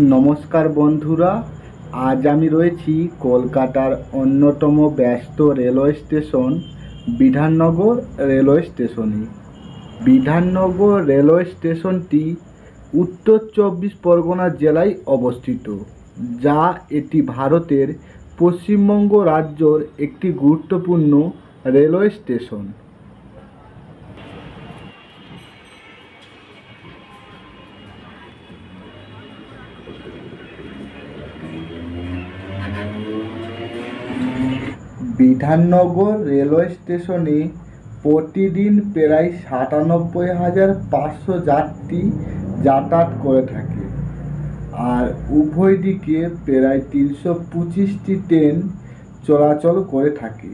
নমস্কার বন্ধুরা, আজ আমি রয়েছি কলকাতার অন্যতম ব্যস্ত রেলওয়ে স্টেশন বিধাননগর রেলওয়ে স্টেশনে। বিধাননগর রেলওয়ে স্টেশনটি উত্তর চব্বিশ পরগনা জেলায় অবস্থিত, যা এটি ভারতের পশ্চিমবঙ্গ রাজ্যের একটি গুরুত্বপূর্ণ রেলওয়ে স্টেশন। বিধাননগর রেলওয়ে স্টেশনে প্রতিদিন প্রায় ৯৭,৫০০ যাত্রী যাতায়াত করে থাকে, আর উভয় দিকে প্রায় ৩২৫টি ট্রেন চলাচল করে থাকে।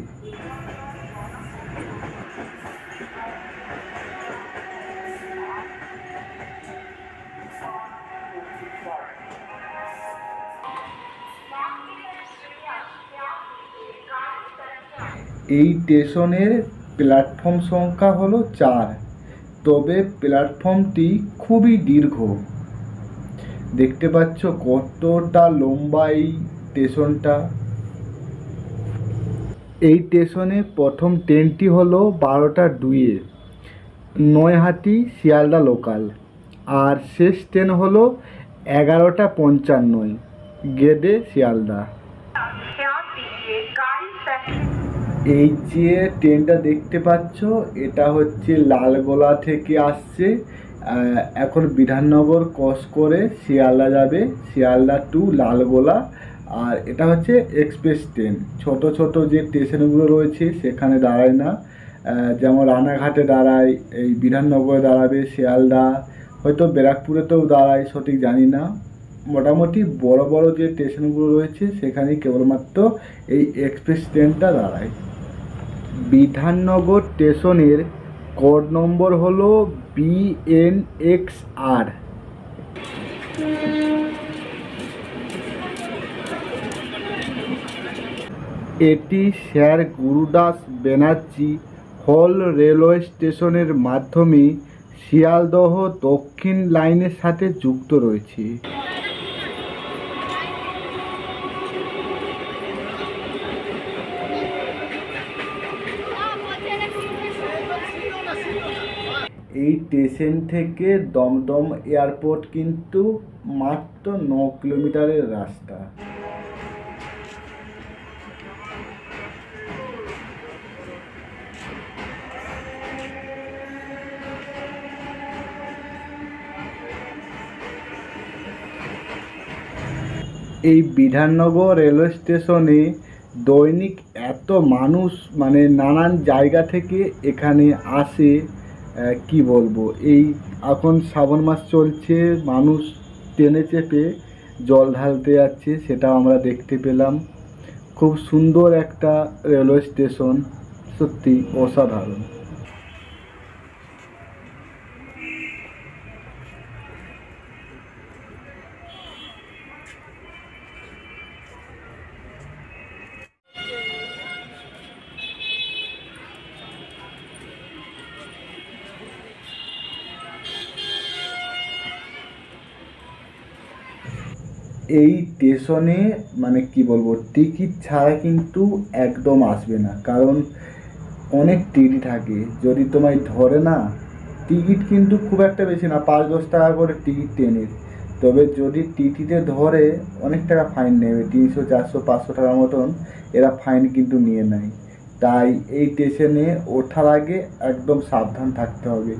এই স্টেশনের প্ল্যাটফর্ম সংখ্যা হলো ৪, তবে প্ল্যাটফর্মটি খুবই দীর্ঘ। দেখতে পাচ্ছ কতটা লম্বা এই স্টেশনটা। এই স্টেশনে প্রথম ট্রেনটি হলো ১২টা ২-এ নৈহাটি শিয়ালদা লোকাল, আর শেষ ট্রেন হলো ১১টা ৫৫-য় গেদে শিয়ালদা। এই যে ট্রেনটা দেখতে পাচ্ছ, এটা হচ্ছে লালগোলা থেকে আসছে, এখন বিধাননগর ক্রস করে শিয়ালদা যাবে, শিয়ালদা টু লালগোলা। আর এটা হচ্ছে এক্সপ্রেস ট্রেন। ছোট ছোট যে স্টেশনগুলো রয়েছে সেখানে দাঁড়ায় না, যেমন রানাঘাটে দাঁড়ায়, এই বিধাননগরে দাঁড়াবে, শিয়ালদা, হয়তো ব্যারাকপুরেতেও দাঁড়ায়, সঠিক জানি না। মোটামুটি বড় বড় যে স্টেশনগুলো রয়েছে সেখানেই কেবলমাত্র এই এক্সপ্রেস ট্রেনটা দাঁড়ায়। বিধাননগর স্টেশনের কোড নম্বর হলো BNXR। এটি স্যার গুরুদাস ব্যানার্জি হল রেলওয়ে স্টেশনের মাধ্যমে শিয়ালদহ দক্ষিণ লাইনের সাথে যুক্ত রয়েছে। এই স্টেশন থেকে দমদম এয়ারপোর্ট কিন্তু মাত্র ৯ কিলোমিটারের রাস্তা। এই বিধাননগর রেলওয়ে স্টেশনে দৈনিক এত মানুষ, মানে নানান জায়গা থেকে এখানে আসে, কি বলবো। এই এখন শ্রাবণ মাস চলছে, মানুষ ট্রেনে চেপে জল ঢালতে যাচ্ছে, সেটাও আমরা দেখতে পেলাম। খুব সুন্দর একটা রেলওয়ে স্টেশন, সত্যি অসাধারণ। এই স্টেশনে মানে কি বলবো, টিকিট ছাড়া কিন্তু একদম আসবে না, কারণ অনেক টিটি থাকে। যদি তোমায় ধরে না, টিকিট কিন্তু খুব একটা বেশি না, ৫-১০ টাকা করে টিকিট ট্রেনের। তবে যদি টিটিতে ধরে অনেক টাকা ফাইন নেবে, ৩০০, ৪০০, ৫০০ টাকার মতন এরা ফাইন কিন্তু নিয়ে নেয়। তাই এই স্টেশনে ওঠার আগে একদম সাবধান থাকতে হবে।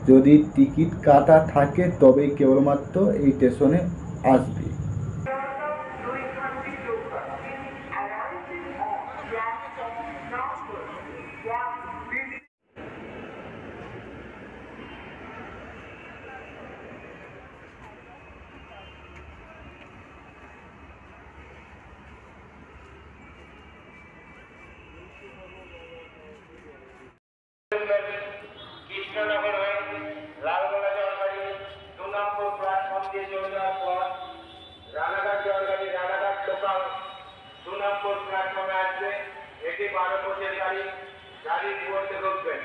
যদি টিকিট কাটা থাকে তবেই কেবলমাত্র এই স্টেশনে আসবে। কৃষ্ণনগর হয়ে লালগোলা জলপাইগুড়ি ২ নম্বর প্ল্যাটফর্ম দিয়ে চলে যাওয়ার পর রানাঘাট জলপাইগুড়ি রানাঘাট লোকাল ২ নম্বর প্ল্যাটফর্মে আসবে। এটি ১২ কোচের গাড়ি, গাড়ির মধ্যে ঢুকবেন।